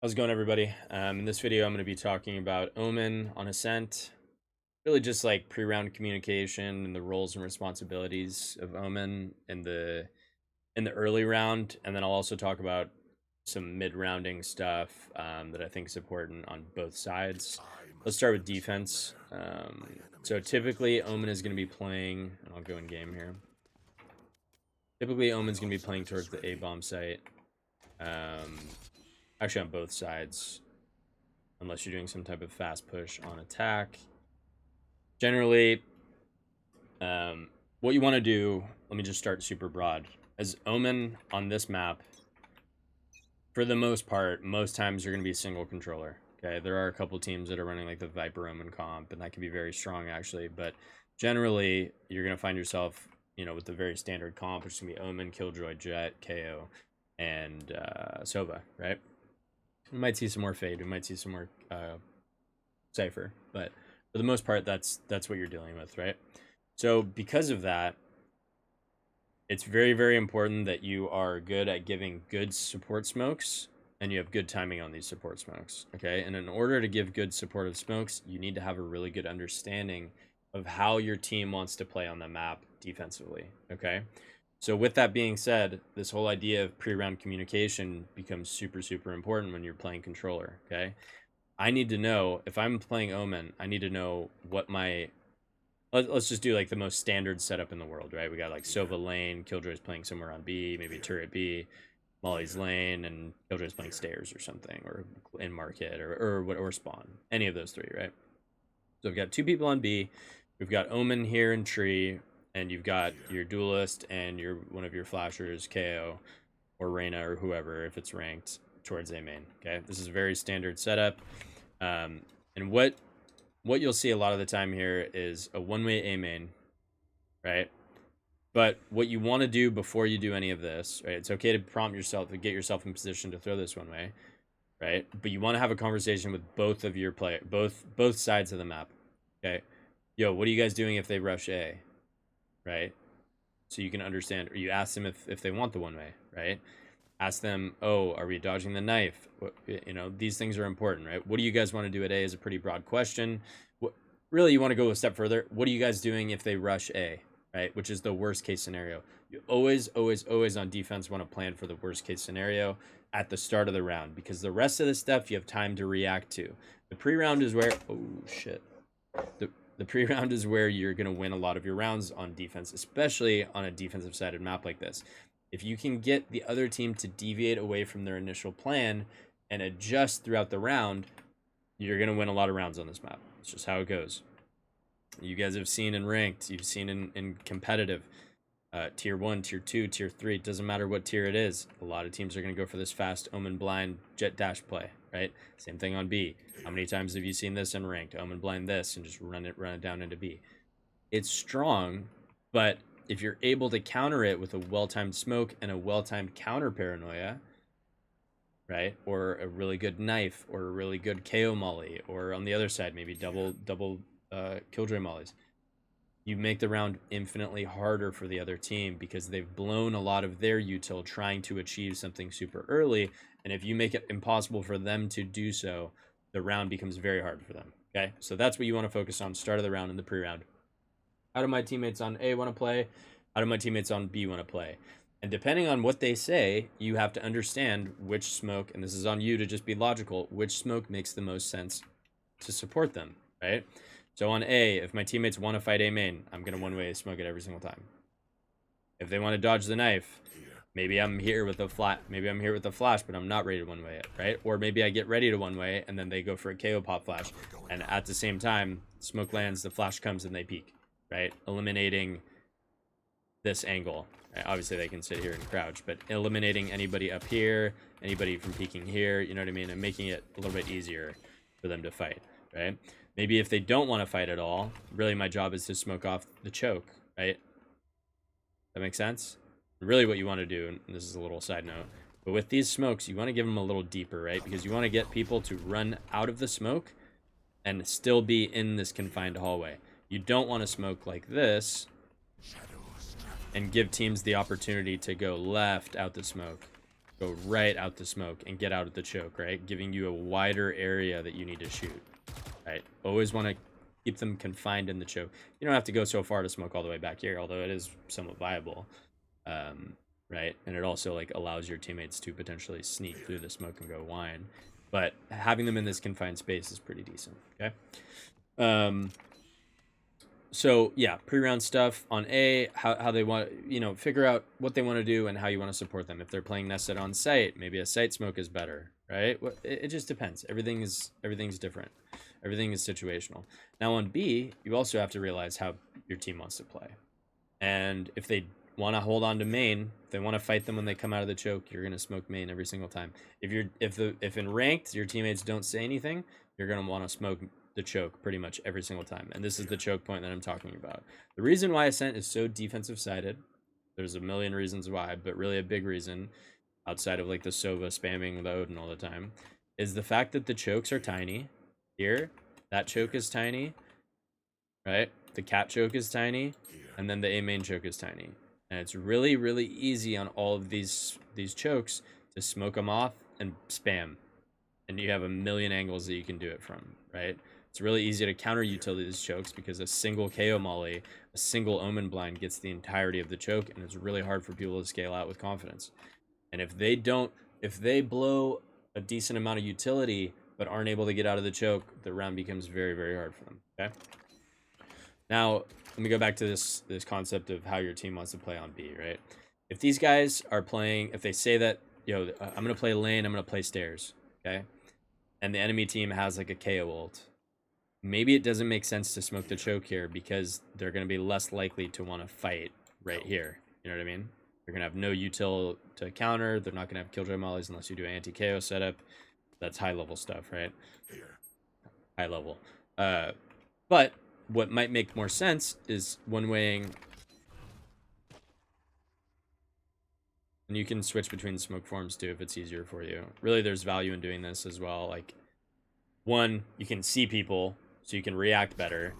How's it going, everybody? In this video, I'm going to be talking about Omen on Ascent. Really just like pre-round communication and the roles and responsibilities of Omen in the early round. And then I'll also talk about some mid-rounding stuff that I think is important on both sides. Let's start with defense. So typically, Omen is going to be playing, and I'll go in game here. Typically, Omen's going to be playing towards the A-bomb site. Actually, on both sides. Unless you're doing some type of fast push on attack. Generally, what you want to do, let me just start super broad. As Omen on this map, for the most part, most times you're going to be a single controller. Okay, there are a couple teams that are running like the Viper Omen comp, and that can be very strong actually. But generally, you're going to find yourself, with the very standard comp, which is going to be Omen, Killjoy, Jet, KO, and Sova, right? We might see some more Fade. We might see some more Cypher, but for the most part, that's what you're dealing with, right? So because of that, it's very, very important that you are good at giving good support smokes and you have good timing on these support smokes, okay? And in order to give good supportive smokes, you need to have a really good understanding of how your team wants to play on the map defensively, okay? So with that being said, this whole idea of pre-round communication becomes super, super important when you're playing controller, okay? I need to know, if I'm playing Omen, I need to know what my... Let's just do like the most standard setup in the world, right? We got like Sova lane, Killjoy's playing somewhere on B, maybe turret B, Molly's lane, and Killjoy's playing stairs or something, or in market, or spawn. Any of those three, right? So we've got two people on B. We've got Omen here in tree, and you've got your duelist and one of your flashers, KO, or Reyna, or whoever, if it's ranked, towards A main. Okay, this is a very standard setup. And what you'll see a lot of the time here is a one-way A main, right? But what you want to do before you do any of this, right? It's okay to prompt yourself to get yourself in position to throw this one way, right? But you want to have a conversation with both of your both sides of the map. Okay, yo, what are you guys doing if they rush A, right? So you can understand, or you ask them if they want the one way, right? Ask them, oh, are we dodging the knife? These things are important, right? What do you guys want to do at A is a pretty broad question. Really, you want to go a step further. What are you guys doing if they rush A, right? Which is the worst case scenario. You always, always, always on defense want to plan for the worst case scenario at the start of the round, because the rest of the stuff you have time to react to. The pre-round is where, oh shit. The pre-round is where you're going to win a lot of your rounds on defense, especially on a defensive sided map like this. If you can get the other team to deviate away from their initial plan and adjust throughout the round, you're going to win a lot of rounds on this map. It's just how it goes. You guys have seen in ranked, you've seen in competitive, tier 1, tier 2, tier 3, it doesn't matter what tier it is. A lot of teams are going to go for this fast Omen blind jet dash play, right? Same thing on B. How many times have you seen this in ranked? Omen blind this and just run it down into B. It's strong, but if you're able to counter it with a well-timed smoke and a well-timed counter paranoia, right? Or a really good knife, or a really good KO molly, or on the other side, maybe double Killjoy mollies, you make the round infinitely harder for the other team because they've blown a lot of their util trying to achieve something super early. And if you make it impossible for them to do so, the round becomes very hard for them. Okay, so that's what you want to focus on. Start of the round and the pre-round. How do my teammates on A want to play? How do my teammates on B want to play? And depending on what they say, you have to understand which smoke, and this is on you to just be logical, which smoke makes the most sense to support them, right? So on A, if my teammates want to fight A main, I'm going to one-way smoke it every single time. If they want to dodge the knife, maybe I'm here with a flash, but I'm not ready to one-way it, right? Or maybe I get ready to one-way, and then they go for a KO pop flash, and at the same time, smoke lands, the flash comes, and they peek, right? Eliminating this angle. Right? Obviously, they can sit here and crouch, but eliminating anybody up here, anybody from peeking here, you know what I mean? And making it a little bit easier for them to fight, right? Maybe if they don't want to fight at all, really my job is to smoke off the choke, right? That makes sense? Really what you want to do, and this is a little side note, but with these smokes, you want to give them a little deeper, right? Because you want to get people to run out of the smoke and still be in this confined hallway. You don't want to smoke like this and give teams the opportunity to go left out the smoke, go right out the smoke and get out of the choke, right? Giving you a wider area that you need to shoot, right? Always want to keep them confined in the choke. You don't have to go so far to smoke all the way back here, although it is somewhat viable, right? And it also like allows your teammates to potentially sneak through the smoke and go wine. But having them in this confined space is pretty decent, okay? So yeah, pre-round stuff on A, how they want, figure out what they want to do and how you want to support them. If they're playing nested on site, maybe a site smoke is better, right? It just depends. Everything's different. Everything is situational. Now on B, you also have to realize how your team wants to play. And if they want to hold on to main, if they want to fight them when they come out of the choke, you're going to smoke main every single time. If in ranked your teammates don't say anything, you're going to want to smoke the choke pretty much every single time. And this is the choke point that I'm talking about. The reason why Ascent is so defensive sided, there's a million reasons why, but really a big reason outside of like the Sova spamming the Odin all the time is the fact that the chokes are tiny. Here, that choke is tiny, right? The cat choke is tiny, and then the A main choke is tiny. And it's really, really easy on all of these chokes to smoke them off and spam. And you have a million angles that you can do it from, right? It's really easy to counter utility these chokes because a single KO molly, a single Omen blind gets the entirety of the choke, and it's really hard for people to scale out with confidence. And if they blow a decent amount of utility but aren't able to get out of the choke, the round becomes very, very hard for them, okay? Now, let me go back to this concept of how your team wants to play on B, right? If these guys are playing, if they say that, I'm going to play lane, I'm going to play stairs, okay? And the enemy team has like a KO ult, maybe it doesn't make sense to smoke the choke here because they're going to be less likely to want to fight right here. You know what I mean? They're going to have no util to counter. They're not going to have killjoy mollies unless you do anti-KO setup. That's high level stuff, right? High level. But what might make more sense is one-waying. And you can switch between smoke forms too if it's easier for you. Really, there's value in doing this as well. Like, one, you can see people, so you can react better.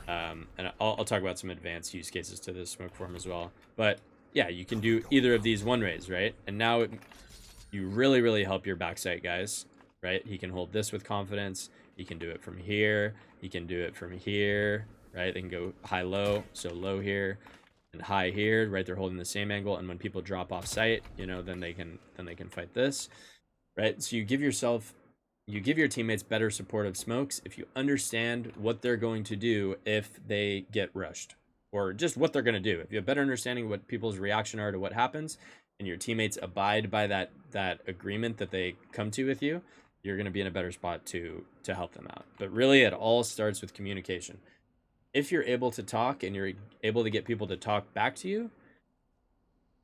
And I'll talk about some advanced use cases to this smoke form as well. But yeah, you can do either of these one-ways, right? And now you really, really help your backside guys, right? He can hold this with confidence. He can do it from here. He can do it from here, right? They can go high-low, so low here and high here, right? They're holding the same angle, and when people drop off site, then they can fight this, right? So you give your teammates better supportive smokes if you understand what they're going to do if they get rushed, or just what they're going to do. If you have better understanding of what people's reaction are to what happens, and your teammates abide by that agreement that they come to with you, you're going to be in a better spot to help them out. But really, it all starts with communication. If you're able to talk and you're able to get people to talk back to you,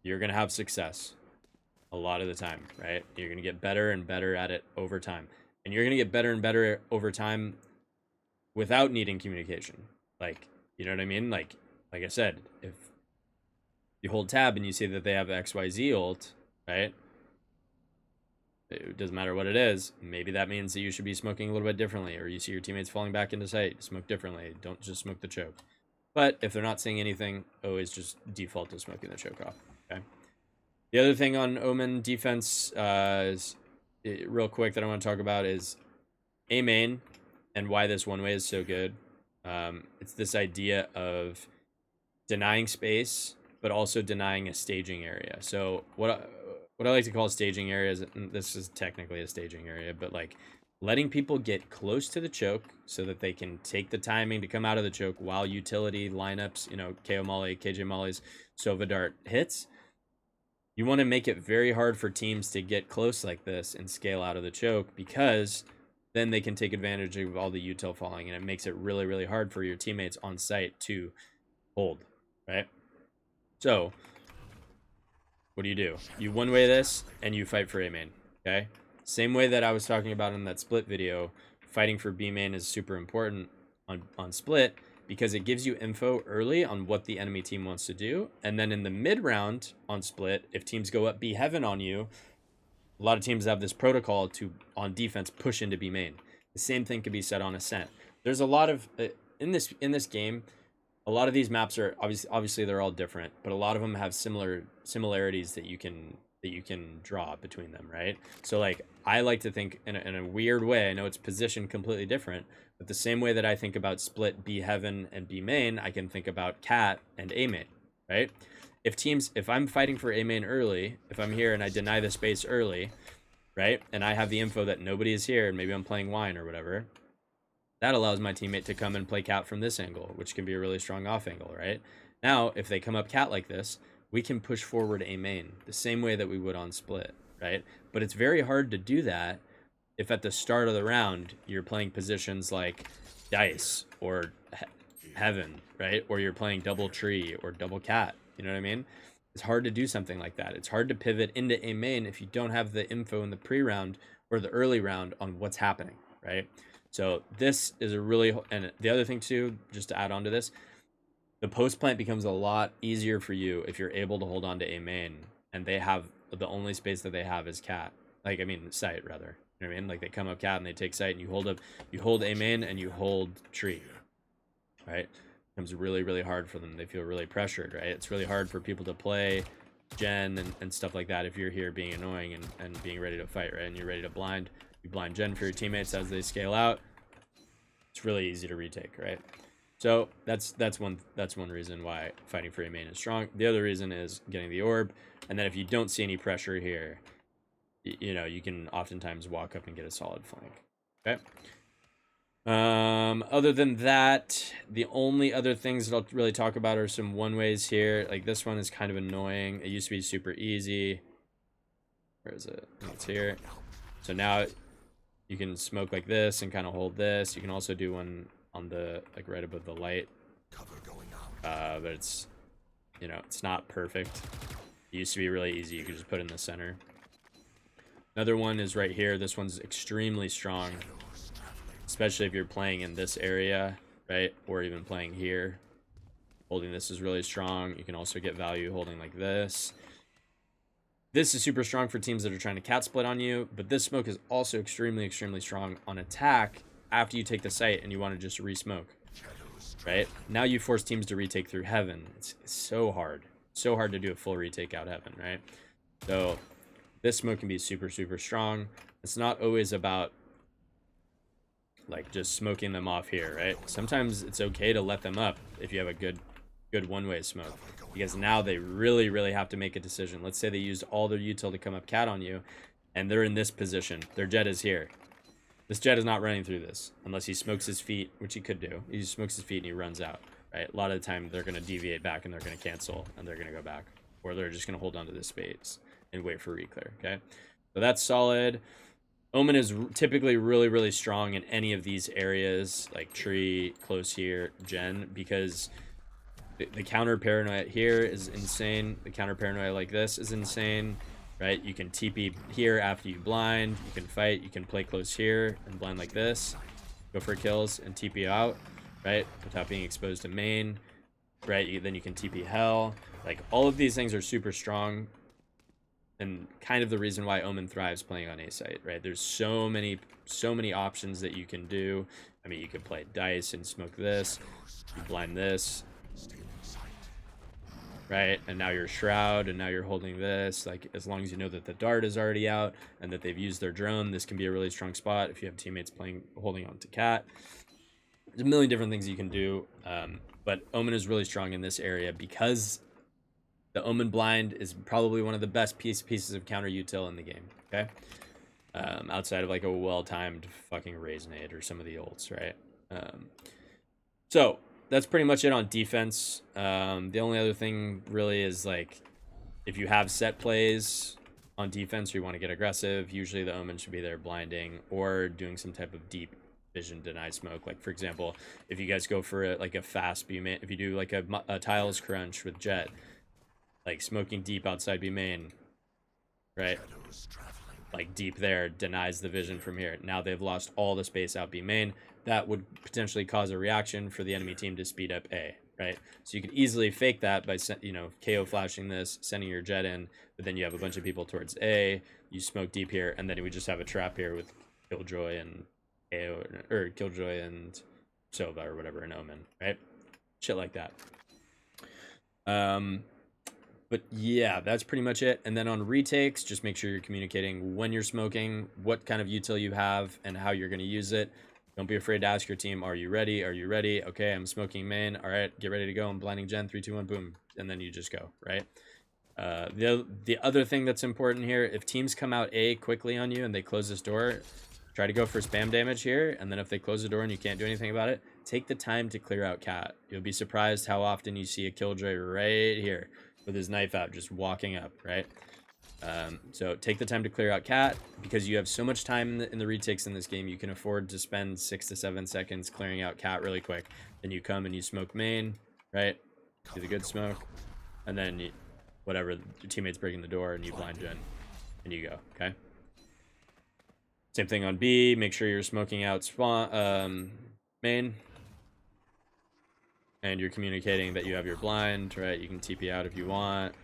you're going to have success a lot of the time, right? You're going to get better and better at it over time. And you're going to get better and better over time without needing communication. Like, you know what I mean? Like I said, if you hold tab and you see that they have XYZ ult, right? It doesn't matter what it is. Maybe that means that you should be smoking a little bit differently, or you see your teammates falling back into sight, smoke differently. Don't just smoke the choke. But if they're not saying anything, always just default to smoking the choke off, okay? The other thing on Omen defense is real quick that I want to talk about is A main and why this one way is so good. It's this idea of denying space, but also denying a staging area. So what I like to call staging areas, and this is technically a staging area, but like letting people get close to the choke so that they can take the timing to come out of the choke while utility lineups, KO Molly, KJ Molly's, Sova Dart hits. You want to make it very hard for teams to get close like this and scale out of the choke, because then they can take advantage of all the util falling, and it makes it really, really hard for your teammates on site to hold, right? So what do? You one-way this, and you fight for A main, okay? Same way that I was talking about in that split video, fighting for B main is super important on split, because it gives you info early on what the enemy team wants to do. And then in the mid-round on split, if teams go up B heaven on you, a lot of teams have this protocol to, on defense, push into B main. The same thing could be said on Ascent. There's a lot of, in this game, a lot of these maps are, obviously they're all different, but a lot of them have similarities that you can that you can draw between them, right? So like I like to think in a weird way. I know it's positioned completely different, but the same way that I think about split B heaven and B main, I can think about cat and A main, right? If I'm fighting for A main early, if I'm here and I deny the space early, right, and I have the info that nobody is here and maybe I'm playing wine or whatever, that allows my teammate to come and play cat from this angle, which can be a really strong off angle, right? Now, if they come up cat like this, we can push forward A main the same way that we would on split, right? But it's very hard to do that if at the start of the round you're playing positions like dice or heaven, right? Or you're playing double tree or double cat. You know what I mean? It's hard to do something like that. It's hard to pivot into A main if you don't have the info in the pre-round or the early round on what's happening, right? So this is a really, and the other thing too, just to add on to this, the post plant becomes a lot easier for you if you're able to hold on to A main and they have the only space that they have is cat. Like, I mean, site rather. You know what I mean? Like they come up cat and they take site and you hold A main and you hold tree, right? It becomes really, really hard for them. They feel really pressured, right? It's really hard for people to play Gen and stuff like that if you're here being annoying and being ready to fight, right? And you're ready to blind. You blind Gen for your teammates as they scale out. It's really easy to retake, right? So that's one reason why fighting for A main is strong. The other reason is getting the orb, and then if you don't see any pressure here, you know, you can oftentimes walk up and get a solid flank. Okay. Other than that, the only other things that I'll really talk about are some one ways here. Like this one is kind of annoying. It used to be super easy. Where is it? It's here. So now you can smoke like this and kind of hold this. You can also do one on the, like right above the light. But it's, you know, it's not perfect. It used to be really easy. You could just put it in the center. Another one is right here. This one's extremely strong, especially if you're playing in this area, right? Or even playing here. Holding this is really strong. You can also get value holding like this. This is super strong for teams that are trying to cat split on you, but this smoke is also extremely, extremely strong on attack after you take the site and you want to just re-smoke, right? Now you force teams to retake through heaven. It's so hard to do a full retake out heaven, right? So this smoke can be super, super strong. It's not always about like just smoking them off here, right? Sometimes it's okay to let them up if you have a good one-way smoke, because now they really, really have to make a decision. Let's say they used all their util to come up cat on you and they're in this position. Their jet is here. This jet is not running through this unless he smokes his feet, which he could do. He smokes his feet and he runs out, right? A lot of the time they're going to deviate back and they're going to cancel and they're going to go back, or they're just going to hold on to this space and wait for reclear. Okay, so that's solid. Omen is typically really, really strong in any of these areas, like tree, close here, Gen, because the counter paranoia here is insane. The counter paranoia like this is insane, right? You can TP here after you blind. You can fight. You can play close here and blind like this. Go for kills and TP out, right? Without being exposed to main, right? Then you can TP hell. Like all of these things are super strong, and kind of the reason why Omen thrives playing on A site, right? There's so many options that you can do. I mean, you could play dice and smoke this. You blind this, right? And now you're shroud, and now you're holding this. Like, as long as you know that the dart is already out and that they've used their drone, this can be a really strong spot if you have teammates holding on to cat. There's a million different things you can do, but Omen is really strong in this area because the Omen blind is probably one of the best pieces of counter util in the game. Okay, outside of like a well-timed fucking raise nade or some of the ults, right? So that's pretty much it on defense. The only other thing really is like if you have set plays on defense or you want to get aggressive, usually the Omen should be there blinding or doing some type of deep vision deny smoke. Like for example, if you guys go for a fast B main, if you do like a tiles crunch with Jet, like smoking deep outside B main, right? Like deep there denies the vision from here. Now they've lost all the space out B main. That would potentially cause a reaction for the enemy team to speed up A, right? So you could easily fake that by, you know, KO flashing this, sending your jet in, but then you have a bunch of people towards A, you smoke deep here, and then we just have a trap here with Killjoy and KO, or Killjoy and Sova or whatever in Omen, right? Shit like that. But yeah, that's pretty much it. And then on retakes, just make sure you're communicating when you're smoking, what kind of util you have, and how you're going to use it. Don't be afraid to ask your team, are you ready? Are you ready? Okay, I'm smoking main. All right, get ready to go. I'm blinding gen. 3, 2, 1, boom. And then you just go, right? The other thing that's important here, if teams come out A quickly on you and they close this door, try to go for spam damage here. And then if they close the door and you can't do anything about it, take the time to clear out cat. You'll be surprised how often you see a killjoy right here with his knife out, just walking up, right? So take the time to clear out cat, because you have so much time in the retakes in this game. You can afford to spend 6 to 7 seconds clearing out cat really quick. Then you come and you smoke main, right? Do the good smoke, and then you, whatever, your teammates breaking the door, and you blind gen, and you go. Okay. Same thing on B. Make sure you're smoking out spawn main, and you're communicating that you have your blind, right? You can TP out if you want.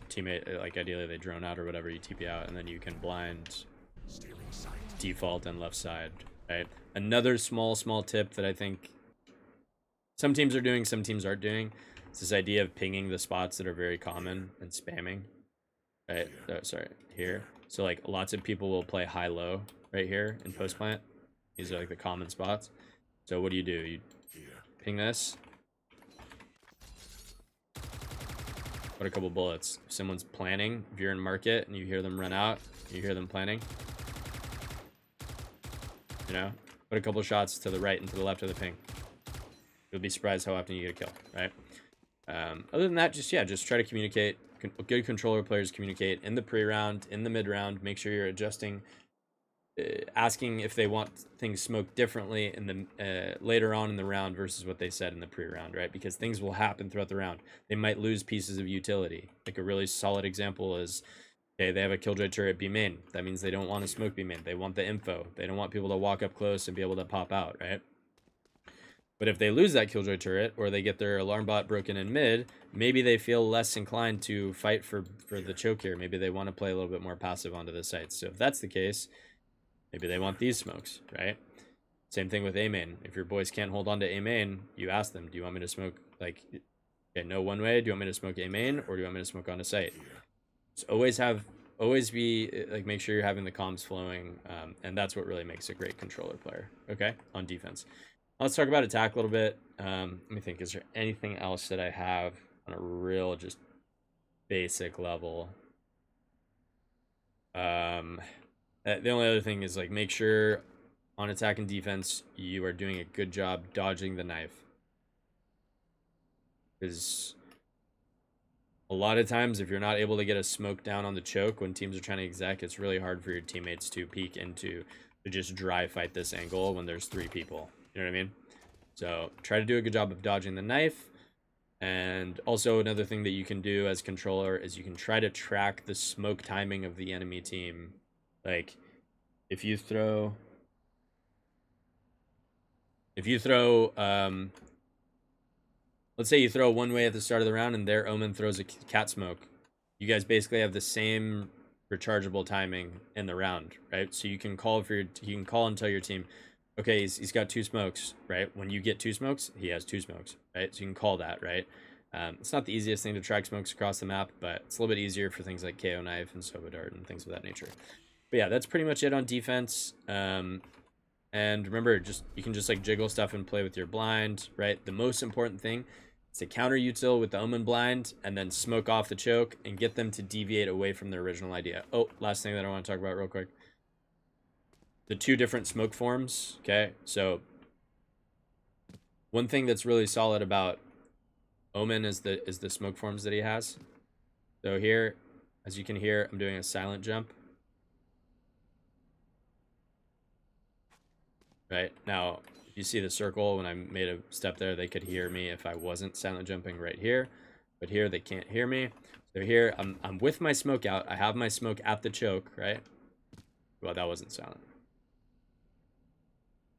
Teammate, like ideally they drone out or whatever, you TP out, and then you can blind default and left side, right? Another small tip that I think some teams are doing, some teams aren't doing, is this idea of pinging the spots that are very common and spamming, right? Oh, sorry, here. So like lots of people will play high-low right here in post plant. These are like the common spots. So what do? You ping this. Put a couple bullets. If someone's planning, if you're in market and you hear them run out, you hear them planning, you know, put a couple shots to the right and to the left of the ping. You'll be surprised how often you get a kill, right? Other than that, just try to communicate. Good controller players communicate in the pre-round, in the mid-round. Make sure you're adjusting, asking if they want things smoked differently in the later on in the round versus what they said in the pre-round, right? Because things will happen throughout the round. They might lose pieces of utility. Like a really solid example is, okay, they have a killjoy turret B main. That means they don't want to smoke B main. They want the info. They don't want people to walk up close and be able to pop out, right? But if they lose that killjoy turret, or they get their alarm bot broken in mid, maybe they feel less inclined to fight for the choke here. Maybe they want to play a little bit more passive onto the sites. So if that's the case, maybe they want these smokes, right? Same thing with A main. If your boys can't hold on to A main, you ask them, do you want me to smoke, like, okay, no one way, do you want me to smoke A main, or do you want me to smoke on a site? So always be, like, make sure you're having the comms flowing, and that's what really makes a great controller player, okay, on defense. Let's talk about attack a little bit. Let me think, is there anything else that I have on a real, just basic level? The only other thing is, like, make sure on attack and defense you are doing a good job dodging the knife, because a lot of times if you're not able to get a smoke down on the choke when teams are trying to exec, it's really hard for your teammates to peek into to just dry fight this angle when there's 3 people. You know what I mean? So try to do a good job of dodging the knife. And also another thing that you can do as controller is you can try to track the smoke timing of the enemy team. Like if you throw let's say you throw one way at the start of the round and their Omen throws a cat smoke, you guys basically have the same rechargeable timing in the round, right? So you can call and tell your team, okay, he's got 2 smokes, right? When you get 2 smokes, he has 2 smokes, right? So you can call that, right? It's not the easiest thing to track smokes across the map, but it's a little bit easier for things like KO knife and Sova dart and things of that nature. But yeah, that's pretty much it on defense. And remember, you can just like jiggle stuff and play with your blind, right? The most important thing is to counter util with the Omen blind and then smoke off the choke and get them to deviate away from their original idea. Oh, last thing that I want to talk about real quick. The 2 different smoke forms, okay? So one thing that's really solid about Omen is the smoke forms that he has. So here, as you can hear, I'm doing a silent jump. Right? Now, if you see the circle, when I made a step there, they could hear me if I wasn't silent jumping right here. But here, they can't hear me. So here, I'm with my smoke out. I have my smoke at the choke, right? Well, that wasn't silent.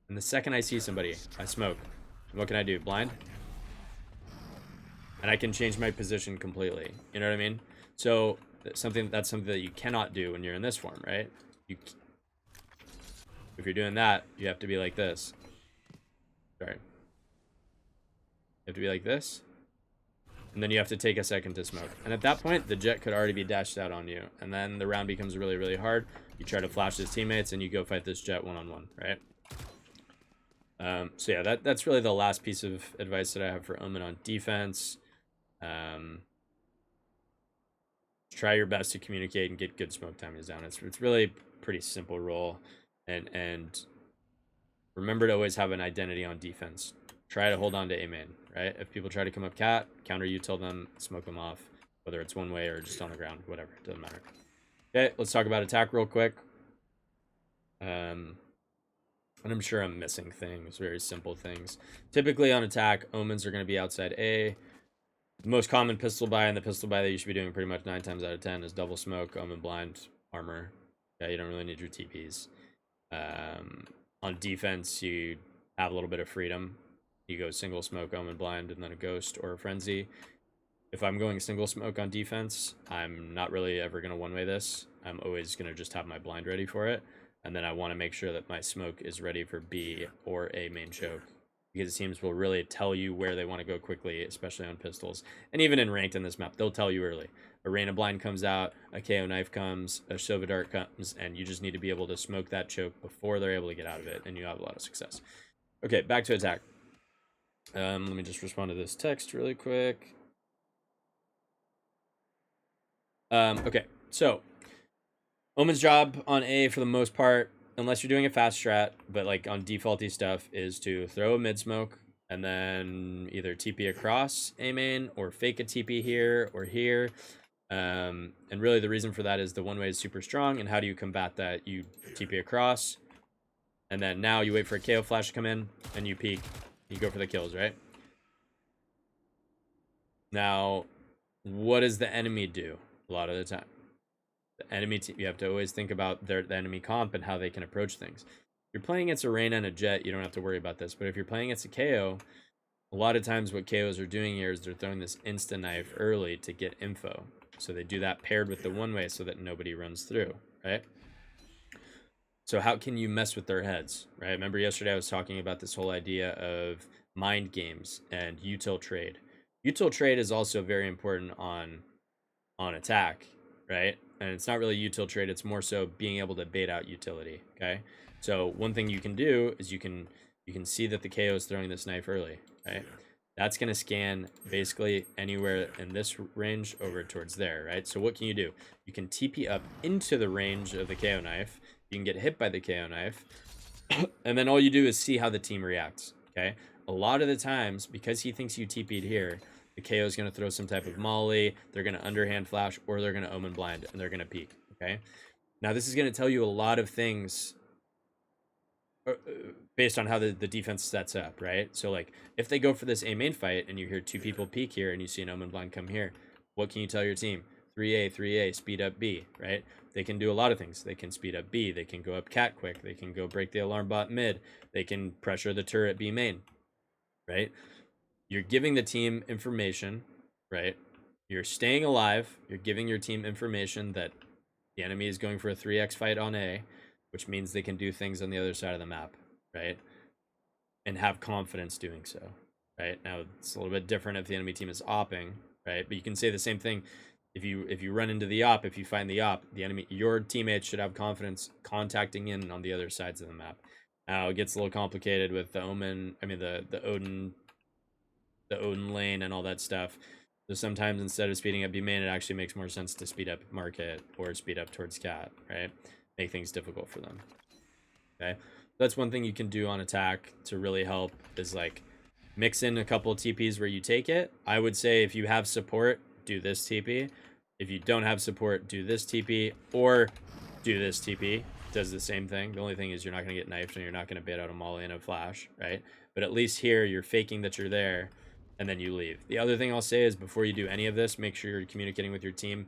And the second I see somebody, I smoke. What can I do? Blind? And I can change my position completely. You know what I mean? So that's something that you cannot do when you're in this form, right? If you're doing that, you have to be like this. Sorry. You have to be like this. And then you have to take a second to smoke. And at that point, the jet could already be dashed out on you. And then the round becomes really, really hard. You try to flash his teammates and you go fight this jet one-on-one, right? So yeah, that's really the last piece of advice that I have for Omen on defense. Try your best to communicate and get good smoke timings down. It's really pretty simple role. And remember to always have an identity on defense. Try to hold on to A main, right? If people try to come up cat, counter you, tell them, smoke them off, whether it's one way or just on the ground, whatever, doesn't matter. Okay, let's talk about attack real quick. And I'm sure I'm missing things, very simple things. Typically on attack, omens are going to be outside A. The most common pistol buy and the pistol buy that you should be doing pretty much 9 times out of 10 is double smoke, omen blind, armor. Yeah, you don't really need your TPs. On defense, you have a little bit of freedom. You go single smoke, omen blind, and then a ghost or a frenzy. If I'm going single smoke on defense, I'm not really ever going to one-way this. I'm always going to just have my blind ready for it. And then I want to make sure that my smoke is ready for B or A main choke. Because teams will really tell you where they want to go quickly, especially on pistols. And even in ranked in this map, they'll tell you early. A Rain of Blind comes out, a KO knife comes, a Shova Dart comes, and you just need to be able to smoke that choke before they're able to get out of it, and you have a lot of success. Okay, back to attack. Let me just respond to this text really quick. Okay, so Omen's job on A for the most part, unless you're doing a fast strat, but like on defaulty stuff, is to throw a mid smoke and then either TP across A main or fake a TP here or here. And really the reason for that is the one way is super strong. And how do you combat that? You TP across, and then now you wait for a KO flash to come in and you peek. You go for the kills, right? Now, what does the enemy do a lot of the time? The enemy team, you have to always think about the enemy comp and how they can approach things. If you're playing against a Reyna and a Jet, you don't have to worry about this. But if you're playing against a KO, a lot of times what KOs are doing here is they're throwing this insta knife early to get info. So they do that paired with the one way so that nobody runs through, right? So how can you mess with their heads, right? Remember yesterday I was talking about this whole idea of mind games and util trade. Util trade is also very important on attack, right? And it's not really util trade, it's more so being able to bait out utility, okay? So one thing you can do is you can see that the KO is throwing this knife early, right? That's going to scan basically anywhere in this range over towards there, right? So what can you do? You can TP up into the range of the KO knife. You can get hit by the KO knife. And then all you do is see how the team reacts, okay? A lot of the times, because he thinks you TP'd here, the KO is going to throw some type of molly, they're going to underhand flash, or they're going to omen blind, and they're going to peek, okay? Now, this is going to tell you a lot of things based on how the defense sets up, right? So, like, if they go for this A main fight, and you hear 2 people peek here, and you see an omen blind come here, what can you tell your team? 3A, speed up B, right? They can do a lot of things. They can speed up B, they can go up cat quick, they can go break the alarm bot mid, they can pressure the turret B main, right? You're giving the team information, right? You're staying alive. You're giving your team information that the enemy is going for a 3x fight on A, which means they can do things on the other side of the map, right? And have confidence doing so, right? Now, it's a little bit different if the enemy team is opping, right? But you can say the same thing if you run into the op, if you find the op, the enemy, your teammates should have confidence contacting in on the other sides of the map. Now, it gets a little complicated with the Omen, the Odin lane and all that stuff. So sometimes instead of speeding up B main, it actually makes more sense to speed up market or speed up towards cat, right? Make things difficult for them. Okay, that's one thing you can do on attack to really help is like mix in a couple of TPs where you take it. I would say if you have support, do this TP. If you don't have support, do this TP or do this TP. It does the same thing. The only thing is you're not going to get knifed and you're not going to bait out a molly and a flash, right? But at least here you're faking that you're there and then you leave. The other thing I'll say is before you do any of this, make sure you're communicating with your team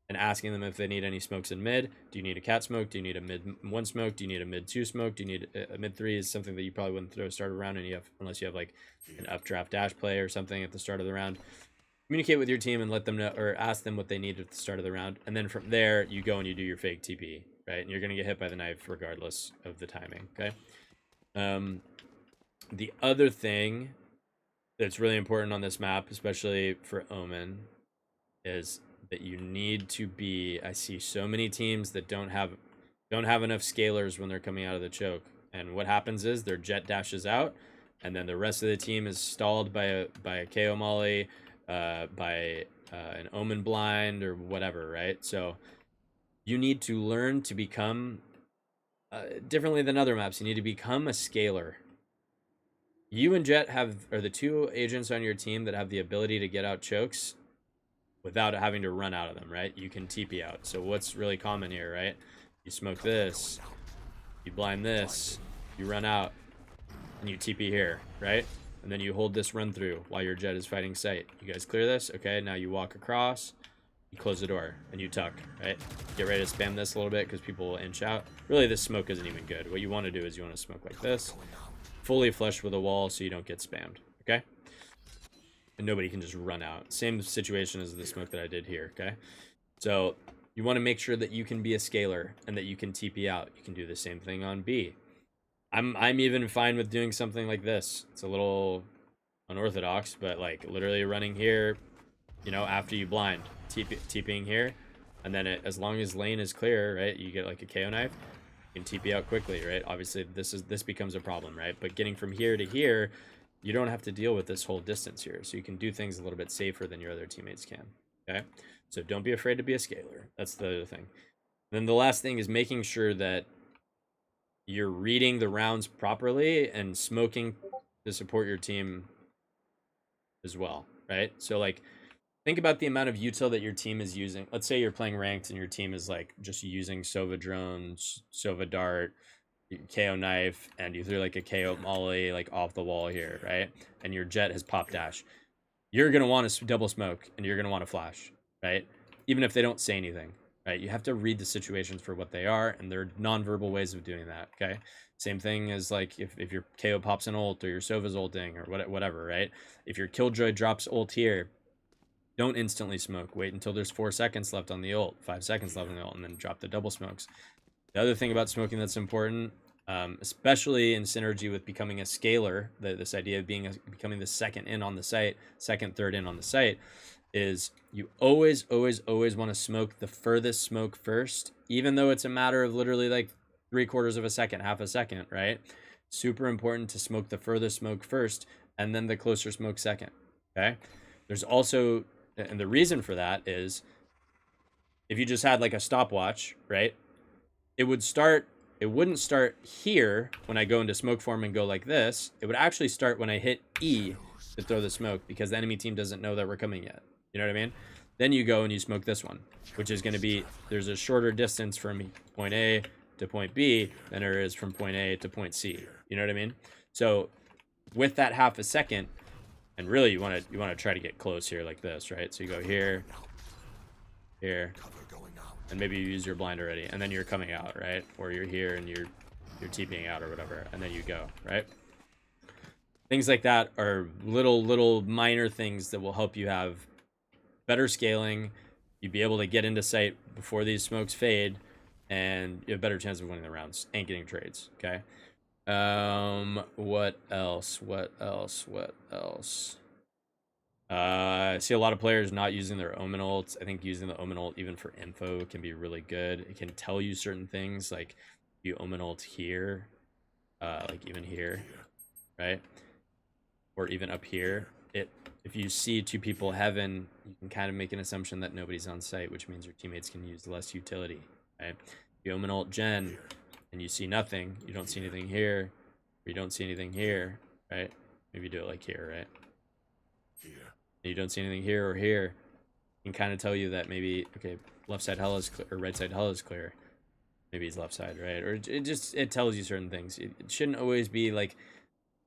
and asking them if they need any smokes in mid. Do you need a cat smoke? Do you need a mid 1 smoke? Do you need a mid 2 smoke? Do you need a mid 3 is something that you probably wouldn't throw start around and you have unless you have like an updraft dash play or something at the start of the round. Communicate with your team and let them know or ask them what they need at the start of the round. And then from there you go and you do your fake TP, right? And you're gonna get hit by the knife regardless of the timing. Okay. The other thing that's really important on this map, especially for Omen, is that you need to be. I see so many teams that don't have enough scalers when they're coming out of the choke, and what happens is their jet dashes out, and then the rest of the team is stalled by a KO molly, by an Omen blind or whatever, right? So you need to learn to become differently than other maps. You need to become a scaler. You and Jet are the two agents on your team that have the ability to get out chokes without having to run out of them, right? You can TP out. So what's really common here, right? You smoke this, you blind this, you run out, and you TP here, right? And then you hold this run through while your Jet is fighting sight. You guys clear this? Okay, now you walk across, you close the door, and you tuck, right? Get ready to spam this a little bit because people will inch out. Really, this smoke isn't even good. What you want to do is you want to smoke like this, fully flushed with a wall so you don't get spammed, okay? And nobody can just run out. Same situation as the smoke that I did here, okay? So you want to make sure that you can be a scaler and that you can TP out. You can do the same thing on B. I'm even fine with doing something like this. It's a little unorthodox, but like literally running here, you know, after you blind, TPing here, and then as long as lane is clear, right, you get like a KO knife, you can TP out quickly, right? Obviously this becomes a problem, right? But getting from here to here, you don't have to deal with this whole distance here, so you can do things a little bit safer than your other teammates can. Okay, so don't be afraid to be a scaler. That's the other thing. Then the last thing is making sure that you're reading the rounds properly and smoking to support your team as well, right? So like think about the amount of util that your team is using. Let's say you're playing ranked and your team is like just using Sova drones, Sova dart, KO knife, and you threw like a KO molly like off the wall here, right? And your Jet has pop dash. You're gonna want to double smoke and you're gonna want to flash, right? Even if they don't say anything, right? You have to read the situations for what they are, and there are non-verbal ways of doing that, okay? Same thing as like if your KO pops an ult or your Sova's ulting or whatever, right? If your Killjoy drops ult here, don't instantly smoke. Wait until there's 4 seconds left on the ult, 5 seconds left on the ult, and then drop the double smokes. The other thing about smoking that's important, especially in synergy with becoming a scaler, this idea of becoming the second in on the site, second, third in on the site, is you always want to smoke the furthest smoke first, even though it's a matter of literally like 3/4 of a second, half a second, right? Super important to smoke the furthest smoke first and then the closer smoke second, okay? There's also, and the reason for that is if you just had like a stopwatch, right? It wouldn't start here when I go into smoke form and go like this. It would actually start when I hit E to throw the smoke because the enemy team doesn't know that we're coming yet. You know what I mean? Then you go and you smoke this one, which is going to be, there's a shorter distance from point A to point B than there is from point A to point C. You know what I mean? So with that half a second, and really you want to try to get close here like this, right? So you go here, here, and maybe you use your blind already, and then you're coming out, right? Or you're here and you're TPing out or whatever, and then you go, right? Things like that are little minor things that will help you have better scaling. You'd be able to get into sight before these smokes fade, and you have a better chance of winning the rounds and getting trades, okay? What else? I see a lot of players not using their Omen ults. I think using the Omen ult even for info can be really good. It can tell you certain things, like you Omen ult here, like even here, right? Or even up here. If you see 2 people heaven, you can kind of make an assumption that nobody's on site, which means your teammates can use less utility, right? If you Omen ult Gen and you see nothing, you don't see anything here, or you don't see anything here, right? Maybe you do it like here, right? You don't see anything here or here, can kind of tell you that maybe, okay, left side hell is clear, or right side hell is clear. Maybe it's left side, right? Or it tells you certain things. It shouldn't always be like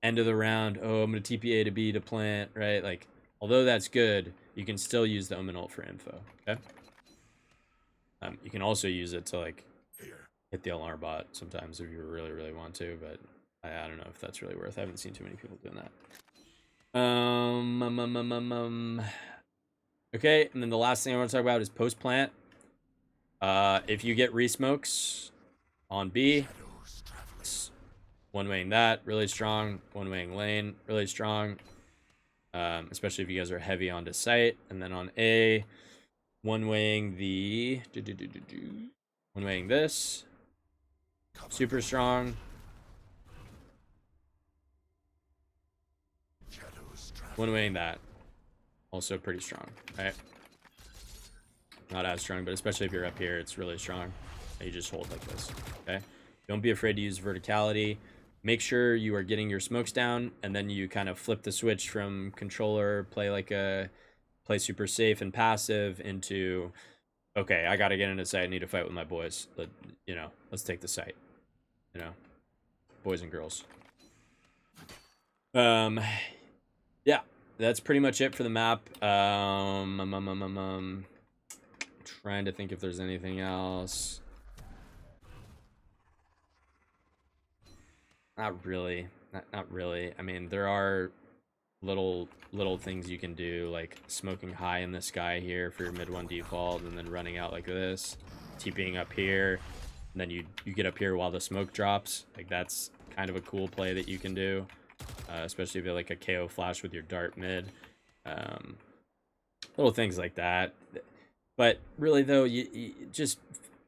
end of the round, oh, I'm going to TP A to B to plant, right? Like, although that's good, you can still use the Omen ult for info, okay? You can also use it to like hit the alarm bot sometimes if you really want to, but I don't know if that's really worth. I haven't seen too many people doing that. Okay, and then the last thing I want to talk about is post plant. If you get resmokes on B, one weighing that really strong, one weighing lane really strong. especially if you guys are heavy onto sight. And then on A, one-weighing the... one-weighing this. Super strong. One-weighing that. Also pretty strong, right? Not as strong, but especially if you're up here, it's really strong. You just hold like this, okay? Don't be afraid to use verticality. Make sure you are getting your smokes down, and then you kind of flip the switch from controller, play super safe and passive into, okay, I got to get into sight. I need to fight with my boys. Let's take the sight, boys and girls. Yeah, that's pretty much it for the map. Trying to think if there's anything else. Not really. Not really. I mean, there are little things you can do, like smoking high in the sky here for your mid one default, and then running out like this, TPing up here, and then you get up here while the smoke drops. Like, that's kind of a cool play that you can do, especially if you have like a KO flash with your dart mid. Little things like that. But really though, you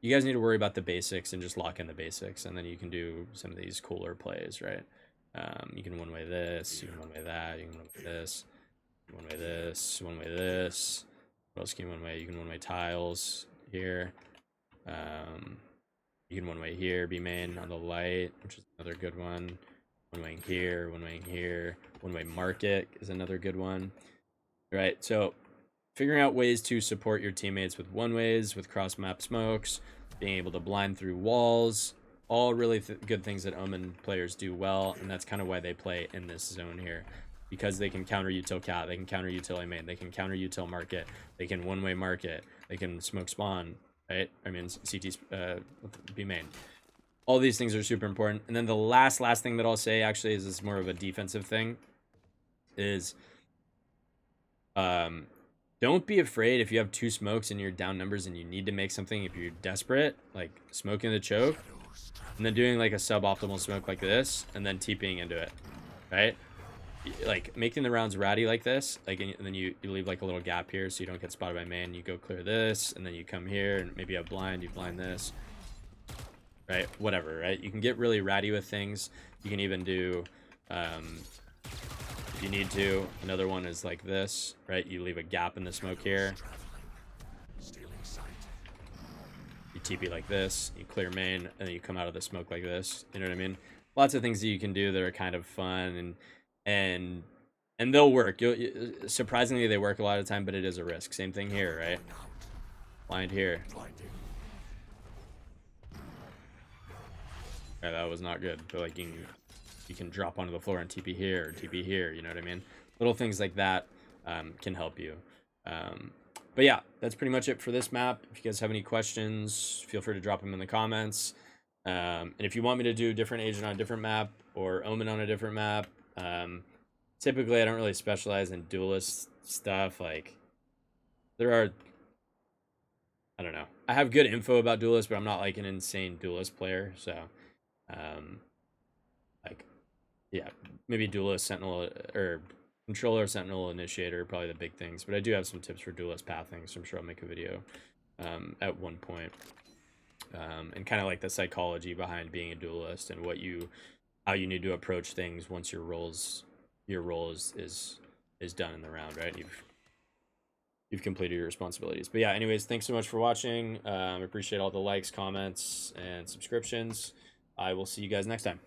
guys need to worry about the basics and just lock in the basics, and then you can do some of these cooler plays, right? You can one-way this, you can one-way that, you can one-way this, one-way this, one-way this. What else can you one-way? You can one-way tiles here. You can one-way here, be main on the light, which is another good one. One-way here, one-way here. One-way market is another good one. Right, so figuring out ways to support your teammates with one-ways, with cross-map smokes, being able to blind through walls, all really good things that Omen players do well, and that's kind of why they play in this zone here. Because they can counter util cat, they can counter util A main, they can counter util market, they can one-way market, they can smoke spawn, right? I mean, CT B main. All these things are super important. And then the last thing that I'll say actually is more of a defensive thing, is don't be afraid if you have 2 smokes and you're down numbers and you need to make something. If you're desperate, like smoking the choke and then doing like a suboptimal smoke like this and then TPing into it, right? Like making the rounds ratty like this, like, and then you leave like a little gap here so you don't get spotted by main. You go clear this, and then you come here and maybe you have blind, you blind this, right? Whatever, right? You can get really ratty with things. You can even do if you need to. Another one is like this, right? You leave a gap in the smoke here. You TP like this, you clear main, and then you come out of the smoke like this. You know what I mean? Lots of things that you can do that are kind of fun, and they'll work. Surprisingly, they work a lot of the time, but it is a risk. Same thing here, right? Blind here. Yeah, that was not good. But like you can drop onto the floor and TP here or TP here, you know what I mean? Little things like that can help you. But yeah, that's pretty much it for this map. If you guys have any questions, feel free to drop them in the comments. And if you want me to do different agent on a different map or Omen on a different map, typically I don't really specialize in duelist stuff. Like, there are, I don't know. I have good info about duelists, but I'm not like an insane duelist player, so like, yeah, maybe duelist, sentinel, or controller, sentinel, initiator are probably the big things. But I do have some tips for duelist pathing, so I'm sure I'll make a video at one point. And kind of like the psychology behind being a duelist and how you need to approach things once your role is done in the round, right? You've completed your responsibilities. But yeah, anyways, thanks so much for watching. I appreciate all the likes, comments, and subscriptions. I will see you guys next time.